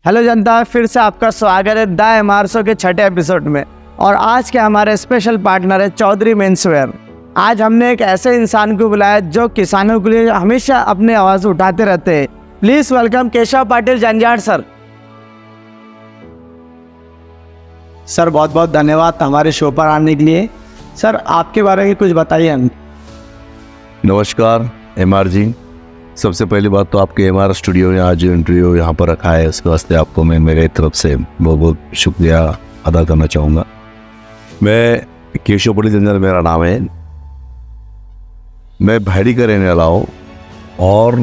Hello जनता, फिर से आपका स्वागत है द एमआरसो के छठे एपिसोड में। और आज के हमारे स्पेशल पार्टनर है चौधरी मेंसवेयर। आज हमने एक ऐसे इंसान को बुलाया जो किसानों के लिए हमेशा अपनी आवाज़ उठाते रहते हैं। Please welcome Keshav Patil Janjad sir. Sir बहुत बहुत धन्यवाद हमारे शो पर आने के लिए। सर आपके बारे में कुछ बताइए हमें। नमस्कार एमआर जी। सबसे पहली बात तो आपके एमआर स्टूडियो में आज इंटरव्यू यहाँ पर रखा है, उसके वास्ते आपको मैं मेरे तरफ से बहुत बहुत शुक्रिया अदा करना चाहूँगा। मैं केशव पाटिल जंजाड़ मेरा नाम है। मैं भाड़ी का रहने वाला हूँ और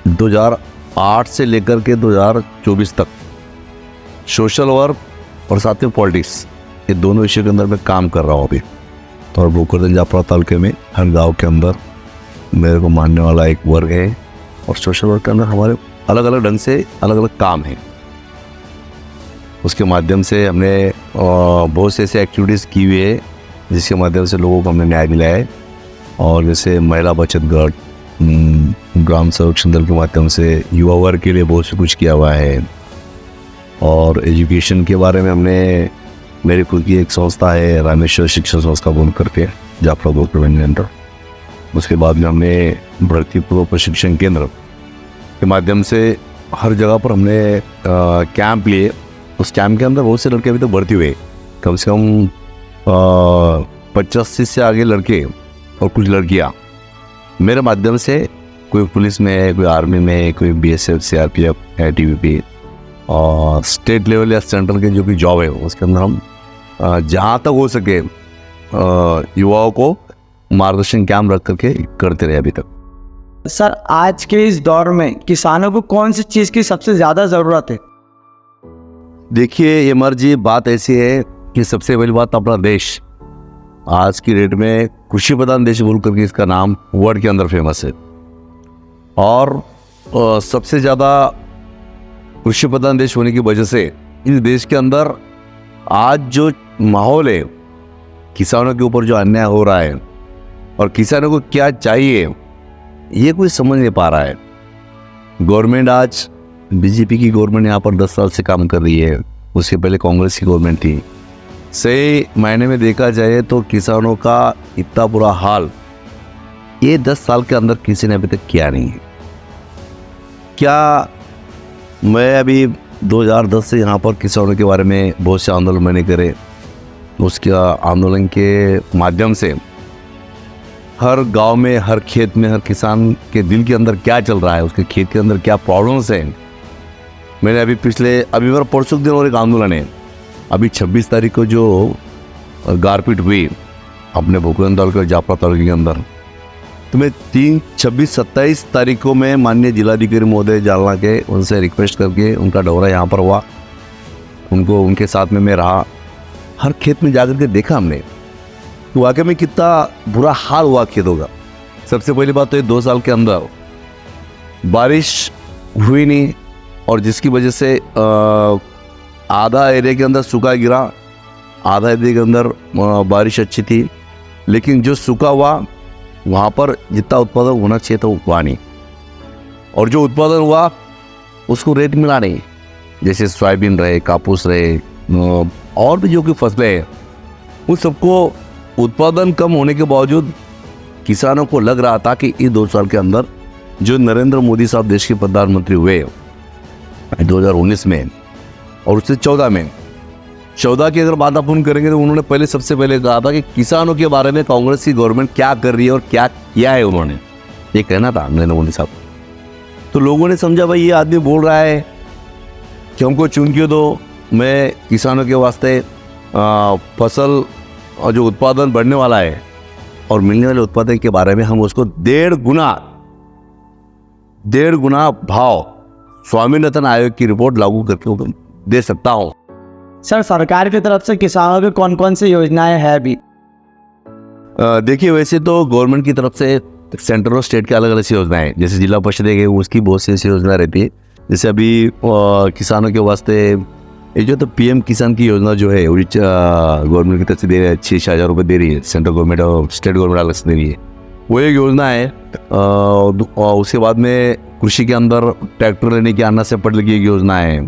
2008 से लेकर के 2024 तक सोशल वर्क और साथ में पॉलिटिक्स, ये दोनों विषय के अंदर मैं काम कर रहा हूँ अभी। और भोकरदन जाफरा तालुके में हर गांव के अंदर मेरे को मानने वाला एक वर्ग है और सोशल वर्क के अंदर हमारे अलग अलग ढंग से अलग अलग काम हैं। उसके माध्यम से हमने बहुत से ऐसे एक्टिविटीज़ की हुई है जिसके माध्यम से लोगों को हमने न्याय दिलाया है। और जैसे महिला बचत गट, ग्राम संरक्षण दल के माध्यम से युवा वर्ग के लिए बहुत से कुछ किया हुआ है। और एजुकेशन के बारे में हमने, मेरी खुद की एक संस्था है रामेश्वर शिक्षा संस्था बोल करके जाफरा भोकरदन के अंदर। उसके बाद में हमने भर्ती पूर्व प्रशिक्षण केंद्र के माध्यम से हर जगह पर हमने कैंप लिए। उस कैंप के अंदर बहुत से लड़के अभी तक भर्ती हुए, कम से कम 85 से आगे लड़के और कुछ लड़कियां मेरे माध्यम से, कोई पुलिस में है, कोई आर्मी में है, कोई BSF CRPF ITBP और स्टेट लेवल या सेंट्रल के जो भी जॉब है उसके अंदर हम जहाँ तक हो सके युवाओं को मार्गदर्शन कैंप रख करके करते रहे अभी तक। सर आज के इस दौर में किसानों को कौन सी चीज़ की सबसे ज़्यादा ज़रूरत है? देखिए एमआर जी, बात ऐसी है कि सबसे पहली बात अपना देश आज की डेट में कृषि प्रधान देश बोल करके इसका नाम वर्ल्ड के अंदर फेमस है। और सबसे ज़्यादा कृषि प्रधान देश होने की वजह से इस देश के अंदर आज जो माहौल है, किसानों के ऊपर जो अन्याय हो रहा है और किसानों को क्या चाहिए ये कोई समझ नहीं पा रहा है। गवर्नमेंट आज बीजेपी की गवर्नमेंट यहाँ पर 10 साल से काम कर रही है, उसके पहले कांग्रेस की गवर्नमेंट थी। सही मायने में देखा जाए तो किसानों का इतना बुरा हाल ये 10 साल के अंदर किसी ने अभी तक किया नहीं है। क्या मैं अभी 2010 से यहाँ पर किसानों के बारे में बहुत से आंदोलन मैंने करे। उसके आंदोलन के माध्यम से हर गांव में, हर खेत में, हर किसान के दिल के अंदर क्या चल रहा है, उसके खेत के अंदर क्या प्रॉब्लम्स हैं, मैंने अभी मेरा परसों दिन और एक आंदोलन है। अभी 26 तारीख को जो गारपीट हुई अपने भोकरदन तालुके जाफरा तालुके के अंदर, तो मैं 3, 26, 27 तारीख को मैं माननीय जिलाधिकारी महोदय जालना के उनसे रिक्वेस्ट करके उनका दौरा यहाँ पर हुआ। उनके साथ में मैं रहा, हर खेत में जाकर के देखा हमने तो वाकई में कितना बुरा हाल हुआ खेतों का। सबसे पहली बात तो ये 2 साल के अंदर बारिश हुई नहीं और जिसकी वजह से आधा एरिया के अंदर सूखा गिरा, आधा एरिया के अंदर बारिश अच्छी थी। लेकिन जो सूखा हुआ वहाँ पर जितना उत्पादन होना चाहिए था वो हुआ नहीं, और जो उत्पादन हुआ उसको रेट मिला नहीं। जैसे सोयाबीन रहे, कापूस रहे और भी जो कि फसलें हैं, उन सबको उत्पादन कम होने के बावजूद किसानों को लग रहा था कि इस 2 साल के अंदर जो नरेंद्र मोदी साहब देश के प्रधानमंत्री हुए 2019 में और उससे 14 की अगर बात अपन करेंगे तो उन्होंने पहले सबसे पहले कहा था कि किसानों के बारे में कांग्रेस की गवर्नमेंट क्या कर रही है और क्या किया है उन्होंने, ये कहना था नरेंद्र मोदी साहब। तो लोगों ने समझा भाई ये आदमी बोल रहा है कि हमको चुन के दो, मैं किसानों के वास्ते फसल और जो उत्पादन बढ़ने वाला है और मिलने वाले उत्पादन के बारे में हम उसको 1.5 गुना भाव स्वामीनाथन आयोग की रिपोर्ट लागू करके दे सकता हूँ। सर सरकार की तरफ से किसानों की कौन कौन सी योजनाएं हैं अभी? देखिए वैसे तो गवर्नमेंट की तरफ से सेंट्रल और स्टेट के अलग अलग सी योजनाएं हैं। जैसे जिला परिषद है उसकी बहुत सी ऐसी योजना रहती है। जैसे अभी किसानों के वास्ते ये जो तो PM किसान की योजना जो है गवर्नमेंट की तरफ से दे रही है, 6,000 रुपये दे रही है सेंट्रल गवर्नमेंट और स्टेट गवर्नमेंट अलग से दे रही है। वो एक योजना है। उसके बाद में कृषि के अंदर ट्रैक्टर लेने की अन्ना से पटल की एक योजना है।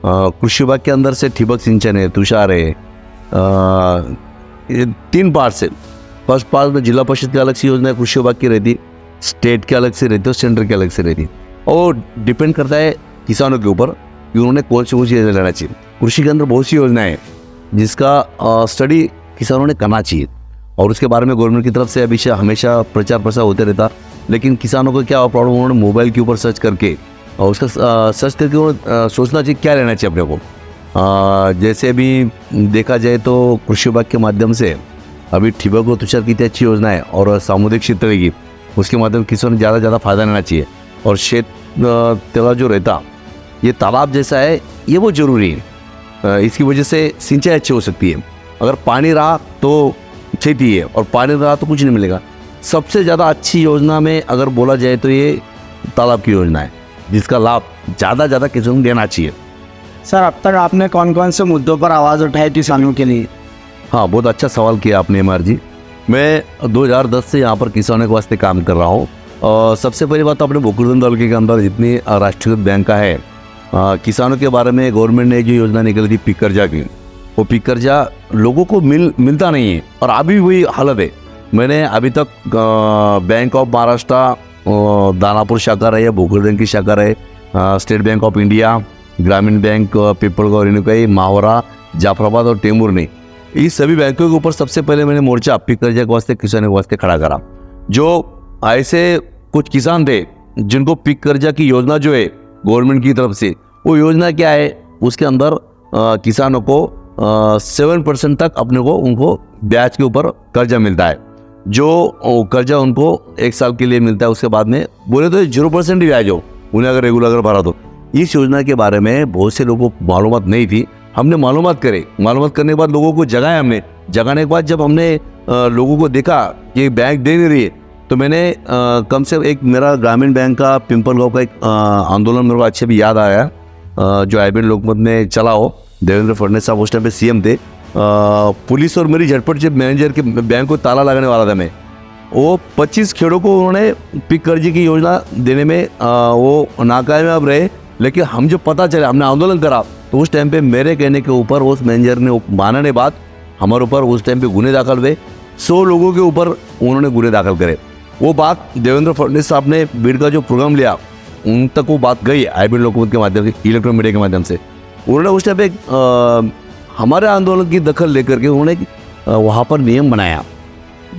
कृषि विभाग के अंदर से ठिबक सिंचन है, तुषार है। ये 3 पार्ट से, फर्स्ट पार्ट में जिला परिषद की अलग से योजना कृषि विभाग की रहती, स्टेट की अलग से रहती और सेंटर की अलग से रहती, और डिपेंड करता है किसानों के ऊपर कि उन्होंने कौन सी योजना लेना चाहिए। कृषि के अंदर बहुत सी योजनाएं हैं जिसका स्टडी किसानों ने करना चाहिए, और उसके बारे में गवर्नमेंट की तरफ से अभी हमेशा प्रचार प्रसार होते रहता। लेकिन किसानों को क्या प्रॉब्लम, उन्होंने मोबाइल के ऊपर सर्च करके और उसका सर्च करके उन्होंने सोचना चाहिए क्या लेना चाहिए अपने को। जैसे अभी देखा जाए तो कृषि विभाग के माध्यम से अभी ठिबक और तुषार की इतनी अच्छी योजना है, और सामुदायिक क्षेत्र की उसके माध्यम किसानों ने ज़्यादा फ़ायदा लेना चाहिए। और शेत तेरा जो रहता, ये तालाब जैसा है, ये बहुत ज़रूरी है। इसकी वजह से सिंचाई अच्छी हो सकती है। अगर पानी रहा तो खेती है, और पानी रहा तो कुछ नहीं मिलेगा। सबसे ज़्यादा अच्छी योजना में अगर बोला जाए तो ये तालाब की योजना है, जिसका लाभ ज़्यादा किसानों को देना चाहिए। सर, अब तक आपने कौन कौन से मुद्दों पर आवाज़ उठाई किसानों के लिए? हाँ, बहुत अच्छा सवाल किया आपने एमआर जी। मैं 2010 से यहाँ पर किसानों के वास्ते काम कर रहा हूँ। और सबसे पहली बात तो अपने भोकरदन तालुके के अंदर जितनी राष्ट्रीयकृत बैंक का है, किसानों के बारे में गवर्नमेंट ने जो योजना निकली थी पिक कर्जा की, वो पिक कर्जा लोगों को मिलता नहीं है, और अभी वही हालत है। मैंने अभी तक बैंक ऑफ महाराष्ट्र दानापुर शाखा रहे, भोकरदन की शाखा रहे, स्टेट बैंक ऑफ इंडिया, ग्रामीण बैंक, पिपलगांव, रेणुकाई, मावरा, जाफराबाद और टेमूर ने, इस सभी बैंकों के ऊपर सबसे पहले मैंने मोर्चा पिक कर्जा के वास्ते, किसानों के वास्ते खड़ा करा। जो ऐसे कुछ किसान थे जिनको पिक कर्जा की योजना जो है गवर्नमेंट की तरफ से, वो योजना क्या है, उसके अंदर किसानों को 7% तक अपने को उनको ब्याज के ऊपर कर्जा मिलता है। जो कर्जा उनको 1 साल के लिए मिलता है, उसके बाद में बोले तो 0% ही ब्याज हो उन्हें अगर रेगुलर भरा तो। इस योजना के बारे में बहुत से लोगों को मालूमात नहीं थी। हमने मालूमात करे, मालूमात करने के बाद लोगों को जगाया। हमने जगाने के बाद जब हमने लोगों को देखा कि बैंक दे नहीं रही है, तो मैंने कम से एक मेरा ग्रामीण बैंक का पिंपलगांव का एक आंदोलन मेरे को अच्छे भी याद आया, जो आईबीएन लोकमत में चला हो। देवेंद्र फडणवीस साहब उस टाइम पे सीएम थे। पुलिस और मेरी झटपट जब मैनेजर के बैंक को ताला लगाने वाला था मैं, वो 25 खेड़ों को उन्होंने पिक कर्जे की योजना देने में वो नाकामयाब रहे। लेकिन हम जब पता चला, हमने आंदोलन करा, तो उस टाइम पे मेरे कहने के ऊपर उस मैनेजर ने मानने बाद हमारे ऊपर उस टाइम पे गुने दाखिल हुए। 100 लोगों के ऊपर उन्होंने गुने दाखिल करे। वो बात देवेंद्र फडणवीस साहब ने बीड़ का जो प्रोग्राम लिया, उन तक वो बात गई आईबीएन लोकमत के माध्यम से, इलेक्ट्रॉनिक मीडिया के माध्यम से। उन्होंने उस टाइम पे हमारे आंदोलन की दखल लेकर के उन्होंने वहाँ पर नियम बनाया,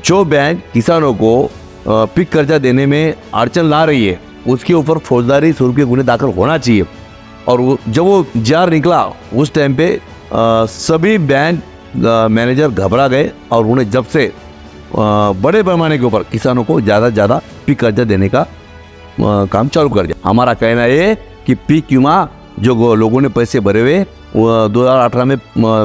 जो बैंक किसानों को पिक कर्जा देने में अड़चन ला रही है, उसके ऊपर फौजदारी स्वरूप के गुने दाखिल होना चाहिए। और जब वो जार निकला, उस टाइम पे सभी बैंक मैनेजर घबरा गए, और उन्हें जब से बड़े पैमाने के ऊपर किसानों को ज़्यादा पिक कर्जा देने का काम चालू कर दिया। हमारा कहना ये कि पिक बीमा जो लोगों ने पैसे भरे हुए, 2018 में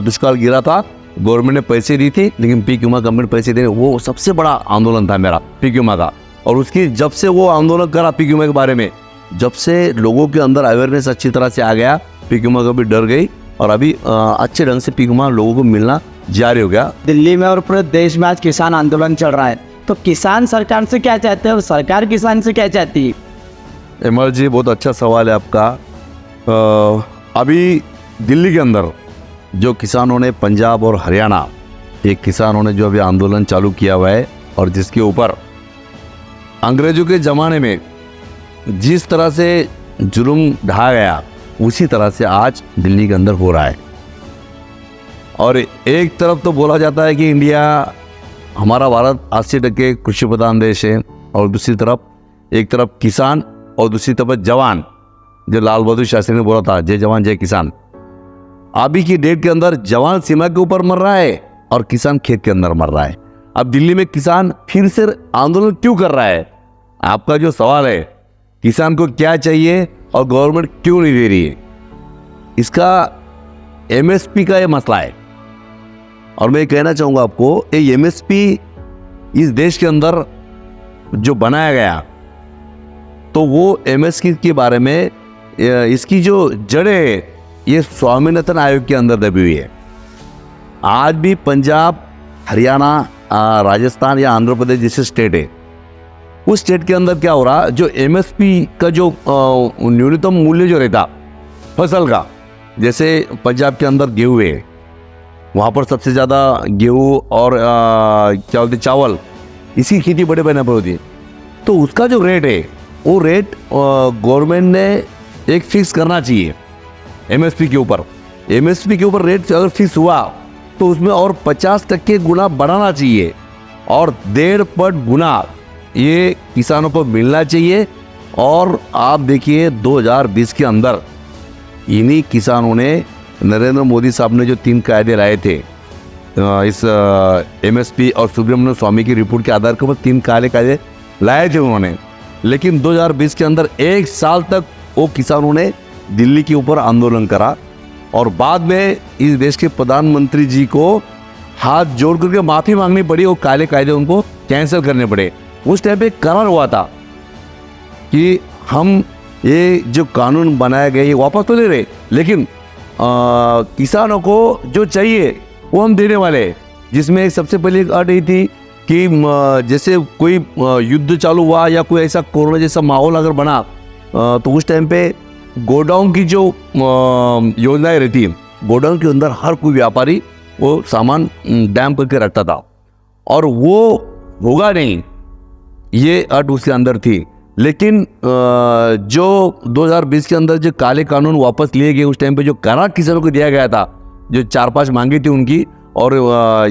दुष्काल गिरा था, गवर्नमेंट ने पैसे दी थी, लेकिन पिक बीमा गवर्नमेंट पैसे दे, वो सबसे बड़ा आंदोलन था मेरा पिक बीमा का। और उसकी जब से वो आंदोलन करा पिक बीमा के बारे में, जब से लोगों के अंदर अवेयरनेस अच्छी तरह से आ गया, पिक बीमा का भी डर गई, और अभी अच्छे ढंग से पिक बीमा लोगों को मिलना जारी हो गया। दिल्ली में और पूरे देश में आज किसान आंदोलन चल रहा है, तो किसान सरकार से क्या चाहते हैं और सरकार किसान से क्या चाहती है? एमआर जी, बहुत अच्छा सवाल है आपका। अभी दिल्ली के अंदर जो किसानों ने, पंजाब और हरियाणा एक किसानों ने जो अभी आंदोलन चालू किया हुआ है, और जिसके ऊपर अंग्रेजों के ज़माने में जिस तरह से जुर्म ढाया गया, उसी तरह से आज दिल्ली के अंदर हो रहा है। और एक तरफ तो बोला जाता है कि इंडिया, हमारा भारत 80% कृषि प्रधान देश है, और दूसरी तरफ एक तरफ किसान और दूसरी तरफ जवान, जो लाल बहादुर शास्त्री ने बोला था, जय जवान जय किसान। अभी की डेट के अंदर जवान सीमा के ऊपर मर रहा है और किसान खेत के अंदर मर रहा है। अब दिल्ली में किसान फिर से आंदोलन क्यों कर रहा है? आपका जो सवाल है, किसान को क्या चाहिए और गवर्नमेंट क्यों नहीं दे रही है, इसका एमएसपी का ये मसला है। और मैं कहना चाहूँगा आपको, ये एमएसपी इस देश के अंदर जो बनाया गया, तो वो एमएसपी के बारे में इसकी जो जड़ें, ये स्वामीनाथन आयोग के अंदर दबी हुई है। आज भी पंजाब, हरियाणा, राजस्थान या आंध्र प्रदेश जैसे स्टेट है, उस स्टेट के अंदर क्या हो रहा, जो एमएसपी का जो न्यूनतम मूल्य जो रहता फसल का, जैसे पंजाब के अंदर गेहूँ है, वहाँ पर सबसे ज़्यादा गेहूँ और क्या बोलते चावल, इसकी खेती बड़े पैमाने पर होती है। तो उसका जो रेट है वो रेट गवर्नमेंट ने एक फिक्स करना चाहिए एमएसपी के ऊपर। एमएसपी के ऊपर रेट अगर फिक्स हुआ तो उसमें और 50% गुना बढ़ाना चाहिए और 1.5 पट गुना ये किसानों को मिलना चाहिए। और आप देखिए 2020 के अंदर इन्हीं किसानों ने, नरेंद्र मोदी साहब ने जो 3 कायदे लाए थे इस एमएसपी और सुब्रमण्यम स्वामी की रिपोर्ट के आधार के ऊपर 3 काले कायदे लाए थे उन्होंने, लेकिन 2020 के अंदर 1 साल तक वो किसानों ने दिल्ली के ऊपर आंदोलन करा और बाद में इस देश के प्रधानमंत्री जी को हाथ जोड़ करके माफी मांगनी पड़ी, वो काले कायदे उनको कैंसिल करने पड़े। उस टाइम पे करार हुआ था कि हम ये जो कानून बनाए गए ये वापस तो ले रहे, लेकिन किसानों को जो चाहिए वो हम देने वाले हैं। जिसमें सबसे पहली अट ये थी कि जैसे कोई युद्ध चालू हुआ या कोई ऐसा कोरोना जैसा माहौल अगर बना तो उस टाइम पे गोडाउन की जो योजनाएं रहती है, गोडाउन के अंदर हर कोई व्यापारी वो सामान डैम करके रखता था और वो होगा नहीं, ये अट उसके अंदर थी। लेकिन जो 2020 के अंदर जो काले कानून वापस लिए गए, उस टाइम पे जो करार किसानों को दिया गया था, जो 4-5 मांगी थी उनकी, और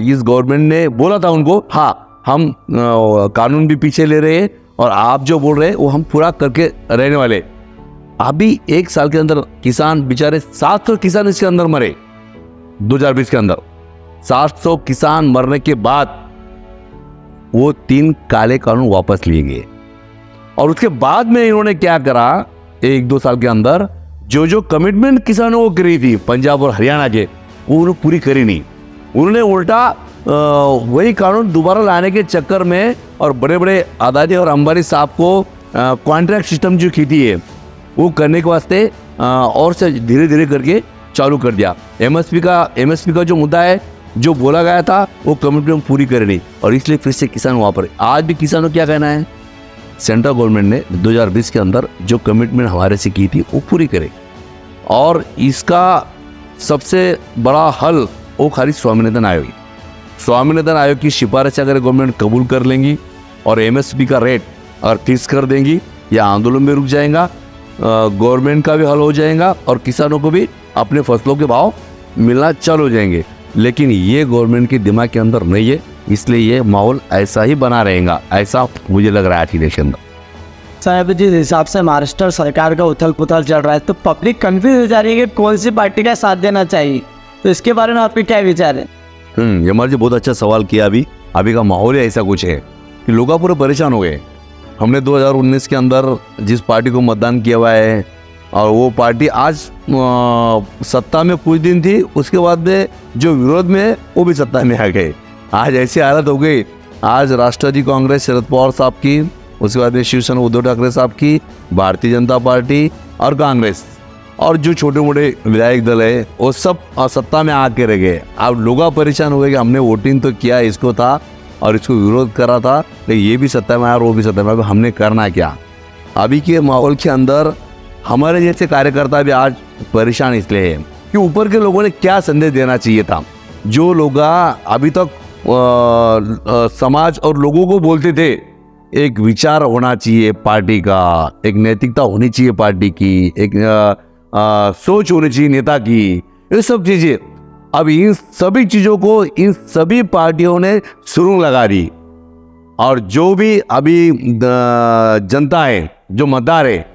इस गवर्नमेंट ने बोला था उनको, हाँ हम कानून भी पीछे ले रहे हैं और आप जो बोल रहे हैं वो हम पूरा करके रहने वाले। अभी 1 साल के अंदर किसान बेचारे 700 किसान इसके अंदर मरे। 2020 के अंदर 700 किसान मरने के बाद वो 3 काले कानून वापस लिए गए और उसके बाद में इन्होंने क्या करा, 1-2 साल के अंदर जो कमिटमेंट किसानों को करी थी पंजाब और हरियाणा के, वो उन्होंने पूरी करी नहीं। उन्होंने उल्टा वही कानून दोबारा लाने के चक्कर में और बड़े बड़े अदानी और अंबानी साहब को कॉन्ट्रैक्ट सिस्टम जो खेती है वो करने के वास्ते और से धीरे धीरे करके चालू कर दिया। एमएसपी का जो मुद्दा है, जो बोला गया था वो कमिटमेंट पूरी करे नहीं और इसलिए फिर से किसान वहाँ पर। आज भी किसानों क्या कहना है, सेंट्रल गवर्नमेंट ने 2020 के अंदर जो कमिटमेंट हमारे से की थी वो पूरी करे और इसका सबसे बड़ा हल वो खाली स्वामीनाथन आयोग की सिफारिश अगर गवर्नमेंट कबूल कर लेंगी और एमएसपी का रेट अगर फिक्स कर देंगी, या आंदोलन में रुक जाएगा, गवर्नमेंट का भी हल हो जाएगा और किसानों को भी अपने फसलों के भाव मिलना चालू हो जाएंगे। लेकिन ये गवर्नमेंट के दिमाग के अंदर नहीं है, इसलिए ये माहौल ऐसा ही बना रहेगा, ऐसा मुझे लग रहा है आज देश के अंदर। साहब जिस हिसाब से महाराष्ट्र सरकार का उथल पुथल चल रहा है तो पब्लिक कंफ्यूज हो जा रही है कि कौन सी पार्टी का साथ देना चाहिए, तो इसके बारे में आपके क्या विचार है? यमर जी बहुत अच्छा सवाल किया। अभी का माहौल ही ऐसा कुछ है कि लोग पूरे परेशान हो गए। हमने 2019 के अंदर जिस पार्टी को मतदान किया हुआ है और वो पार्टी आज सत्ता में कुछ दिन थी, उसके बाद में जो विरोध में है वो भी सत्ता में आ गए। आज ऐसी हालत हो गई, आज राष्ट्रवादी कांग्रेस शरद पवार साहब की, उसके बाद में शिवसेना उद्धव ठाकरे साहब की, भारतीय जनता पार्टी और कांग्रेस और जो छोटे मोटे विधायक दल है वो सब सत्ता में आके रह गए। अब लोग परेशान हो गए कि हमने वोटिंग तो किया, इसको था और इसको विरोध करा था, लेकिन ये भी सत्ता में आया और वो भी सत्ता में आया, हमने करना क्या? अभी के माहौल के अंदर हमारे जैसे कार्यकर्ता भी आज परेशान इसलिए है कि ऊपर के लोगों ने क्या संदेश देना चाहिए था। जो लोग अभी तक समाज और लोगों को बोलते थे एक विचार होना चाहिए पार्टी का, एक नैतिकता होनी चाहिए पार्टी की, एक सोच होनी चाहिए नेता की, ये सब चीजें अब इन सभी चीजों को इन सभी पार्टियों ने सुरुंग लगा दी। और जो भी अभी जनता है, जो मतदार है,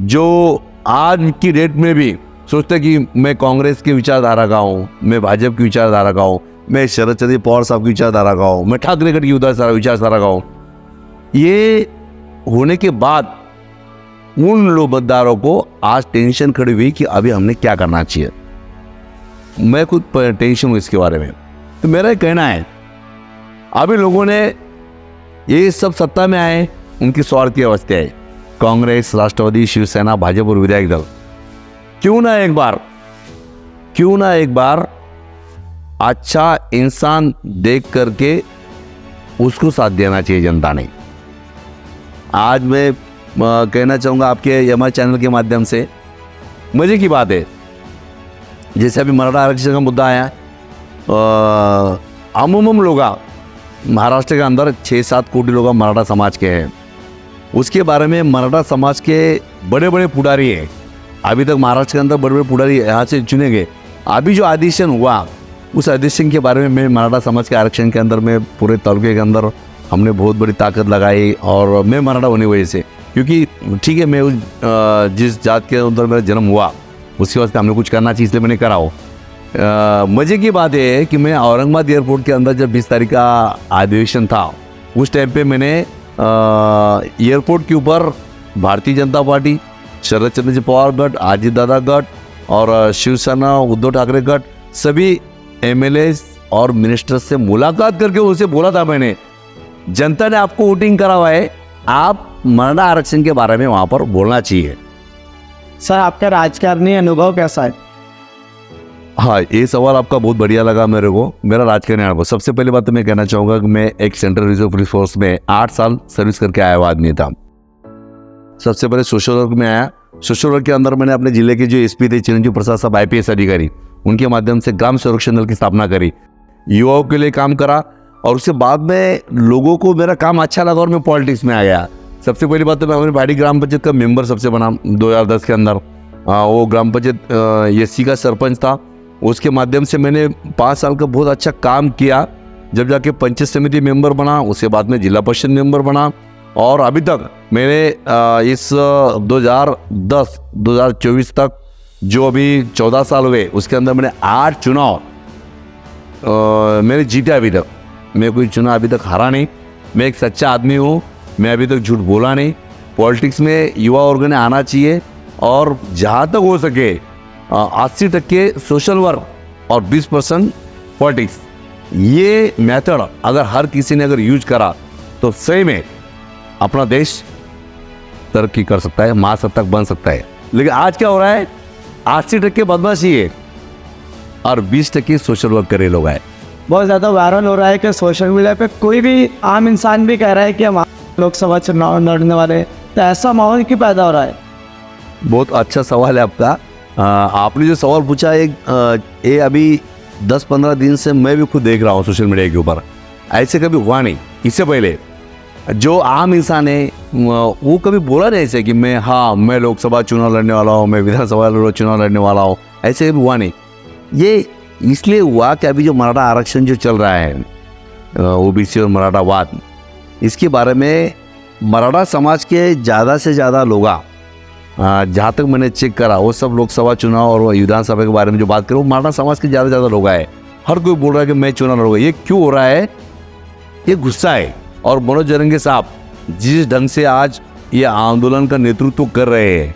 जो आज की डेट में भी सोचते कि मैं कांग्रेस की विचारधारा का हूँ, मैं भाजपा की विचारधारा का हूँ, मैं शरद चंद्र पवार साहब की विचारधारा का हूँ, मैं ठाकरे गढ़ की विचारधारा का हूँ, ये होने के बाद उन लोग मतदारों को आज टेंशन खड़ी हुई कि अभी हमने क्या करना चाहिए। मैं खुद टेंशन हूँ इसके बारे में। तो मेरा कहना है अभी लोगों ने ये सब सत्ता में आए, उनकी स्वार्थी अवस्था है, कांग्रेस, राष्ट्रवादी, शिवसेना, भाजपा और विधायक दल, क्यों ना एक बार अच्छा इंसान देख करके उसको साथ देना चाहिए जनता ने। आज मैं कहना चाहूँगा आपके यमा चैनल के माध्यम से, मज़े की बात है, जैसे अभी मराठा आरक्षण का मुद्दा आया, अमूमन लोग महाराष्ट्र के अंदर 6-7 कोटि लोग मराठा समाज के हैं। उसके बारे में मराठा समाज के बड़े बड़े पुजारी हैं। अभी तक महाराष्ट्र के अंदर बड़े बड़े पुजारी यहाँ से चुने गए। अभी जो अधिवेशन हुआ, उस अधिवेशन के बारे में मैं मराठा समाज के आरक्षण के अंदर में पूरे तालुके के अंदर हमने बहुत बड़ी ताकत लगाई। और मैं मराठा होने की वजह से, क्योंकि ठीक है, मैं उस जिस जात के अंदर मेरा जन्म हुआ उसके वास्ते हमने कुछ करना चाहिए, इसलिए मैंने करा हो। मज़े की बात है कि मैं औरंगाबाद एयरपोर्ट के अंदर जब 20 तारीख का अधिवेशन था, उस टाइम पे मैंने एयरपोर्ट के ऊपर भारतीय जनता पार्टी, शरद चंद्र जी पवार गट, अजित दादा गट और शिवसेना उद्धव ठाकरे गट, सभी एमएलए और मिनिस्टर से मुलाकात करके उसे बोला था मैंने, जनता ने आपको वोटिंग करा हुआ है, आप मराठा आरक्षण के बारे में वहाँ पर बोलना चाहिए। सर, आपका राजकारणी अनुभव कैसा है? हाँ, ये सवाल आपका बहुत बढ़िया लगा मेरे को। मेरा राजकारणी अनुभव, सबसे पहली बात तो मैं कहना चाहूँगा कि मैं एक सेंट्रल रिजर्व पुलिस फोर्स में 8 साल सर्विस करके आया हुआ आदमी था। सबसे पहले सोशल वर्क में आया। सोशल वर्क के अंदर मैंने अपने जिले के जो एसपी थे चिरंजीव प्रसाद साहब, IPS अधिकारी, उनके माध्यम से ग्राम संरक्षण दल की स्थापना करी, युवाओं के लिए काम करा। और उसके बाद में लोगों को मेरा काम अच्छा लगा और मैं पॉलिटिक्स में आ गया। सबसे पहली बात तो मैं अपनी भाड़ी ग्राम पंचायत का मेंबर सबसे बना 2010 के अंदर। वो ग्राम पंचायत SC का सरपंच था। उसके माध्यम से मैंने 5 साल का बहुत अच्छा काम किया। जब जाके पंचायत समिति मेंबर बना, उसके बाद में जिला परिषद मेंबर बना। और अभी तक मैंने इस 2010-2024 तक जो अभी 14 साल हुए, उसके अंदर मैंने 8 चुनाव मैंने जीते। अभी तक मैं कोई चुनाव अभी तक हारा नहीं। मैं एक सच्चा आदमी हूँ, मैं अभी तक झूठ बोला नहीं। पॉलिटिक्स में युवा वर्ग ने आना चाहिए और जहाँ तक हो सके 80% सोशल वर्क और 20% पॉलिटिक्स, ये मेथड अगर हर किसी ने अगर यूज करा तो सही में अपना देश तरक्की कर सकता है, महासत्ता बन सकता है। लेकिन आज क्या हो रहा है, 80% बदमाशी है और 20% सोशल वर्क करे लोग हैं। बहुत ज़्यादा वायरल हो रहा है कि सोशल मीडिया पे कोई भी आम इंसान भी कह रहा है कि हम लोकसभा चुनाव लड़ने वाले हैं, तो ऐसा माहौल क्यों पैदा हो रहा है? बहुत अच्छा सवाल है आपका। आपने जो सवाल पूछा है, ये अभी 10-15 दिन से मैं भी खुद देख रहा हूँ सोशल मीडिया के ऊपर। ऐसे कभी हुआ नहीं। इससे पहले जो आम इंसान है वो कभी बोला नहीं ऐसे कि मैं लोकसभा चुनाव लड़ने वाला हूँ, मैं विधानसभा चुनाव लड़ने वाला हूँ, ऐसे कभी हुआ नहीं। ये इसलिए हुआ कि अभी जो मराठा आरक्षण जो चल रहा है, OBC और मराठावाद, इसके बारे में मराठा समाज के ज़्यादा से ज़्यादा लोग, जहाँ तक मैंने चेक करा, वो सब लोकसभा चुनाव और विधानसभा के बारे में जो बात करें, वो मराठा समाज के ज़्यादा से ज़्यादा लोग आए। हर कोई बोल रहा है कि मैं चुनाव लड़ूंगा। ये क्यों हो रहा है? ये गुस्सा है। और मनोज जरंगे साहब जिस ढंग से आज ये आंदोलन का नेतृत्व कर रहे हैं,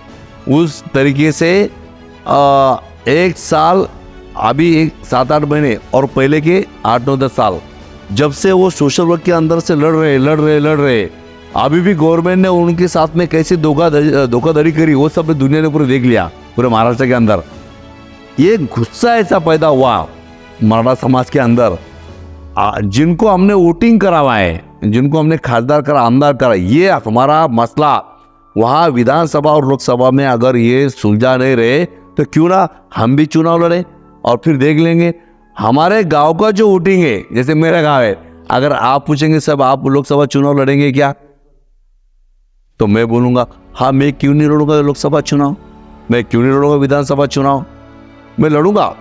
उस तरीके से 1 साल, अभी 7-8 महीने और पहले के 8-9-10 साल, जब से वो सोशल वर्क के अंदर से लड़ रहे, अभी भी गवर्नमेंट ने उनके साथ में कैसे धोखाधड़ी करी, वो सब दुनिया ने पूरे देख लिया, पूरे महाराष्ट्र के अंदर। ये गुस्सा ऐसा पैदा हुआ मराठा समाज के अंदर, जिनको हमने वोटिंग करा हुआ है, जिनको हमने खासदार करा, आमदार करा, ये हमारा मसला वहाँ विधानसभा और लोकसभा में अगर ये सुलझा नहीं रहे तो क्यों ना हम भी चुनाव लड़े और फिर देख लेंगे। हमारे गांव का जो वोटिंग है, जैसे मेरा गांव है, अगर आप पूछेंगे सब आप लोकसभा चुनाव लड़ेंगे क्या, तो मैं बोलूँगा हाँ, मैं क्यों नहीं लड़ूंगा लोकसभा चुनाव, मैं क्यों नहीं लड़ूंगा विधानसभा चुनाव, मैं लड़ूंगा।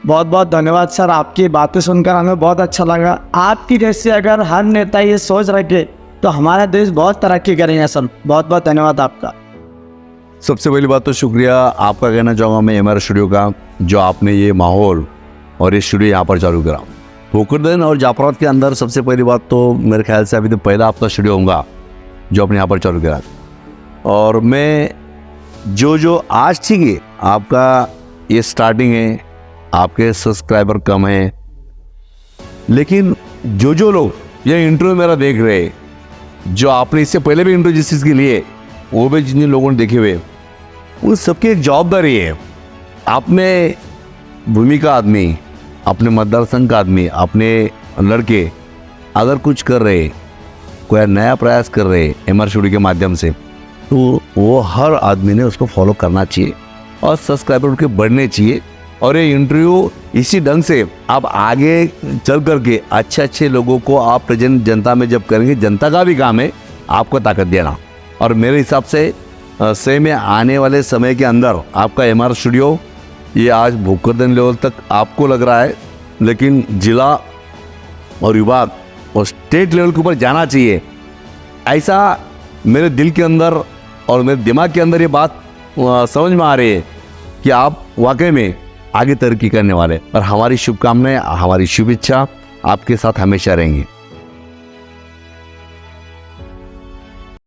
बहुत बहुत धन्यवाद सर, आपकी बातें सुनकर हमें बहुत अच्छा लगा। आपकी जैसे अगर हर नेता ये सोच रखे तो हमारा देश बहुत तरक्की करेंगे सर। बहुत बहुत धन्यवाद आपका। सबसे पहली बात तो शुक्रिया आपका कहना चाहूँगा मैं हमारे स्टूडियो का, जो आपने ये माहौल और ये स्टूडियो यहाँ पर चालू करा। भोकरदन और जाफराबाद के अंदर सबसे पहली बात तो मेरे ख्याल से अभी तो पहला आपका स्टूडियो होगा जो आपने यहाँ पर चालू करा। और मैं जो आज ठीक है आपका ये स्टार्टिंग है, आपके सब्सक्राइबर कम हैं, लेकिन जो लोग ये इंटरव्यू मेरा देख रहे, जो आपने इससे पहले भी इंटरव्यू जिस चीज़ के लिए वो भी जिन लोगों ने देखे हुए, उन सबकी एक जवाबदारी है। आपने भूमिका आदमी, अपने मतदार संघ का आदमी, अपने लड़के अगर कुछ कर रहे, कोई नया प्रयास कर रहे हैं एमआर स्टूडियो के माध्यम से, तो वो हर आदमी ने उसको फॉलो करना चाहिए और सब्सक्राइबर उनके बढ़ने चाहिए। और ये इंटरव्यू इसी ढंग से आप आगे चल करके अच्छे अच्छे लोगों को आप प्रेजेंट जनता में जब करेंगे, जनता का भी काम है आपको ताकत देना। और मेरे हिसाब से सही में आने वाले समय के अंदर आपका एमआर स्टूडियो ये आज भूखरदन लेवल तक आपको लग रहा है, लेकिन जिला और विभाग और स्टेट लेवल के ऊपर जाना चाहिए। ऐसा मेरे दिल के अंदर और मेरे दिमाग के अंदर ये बात समझ में आ रही है कि आप वाकई में आगे तरक्की करने वाले। और हमारी शुभकामनाएं, हमारी शुभेच्छा आपके साथ हमेशा रहेंगी।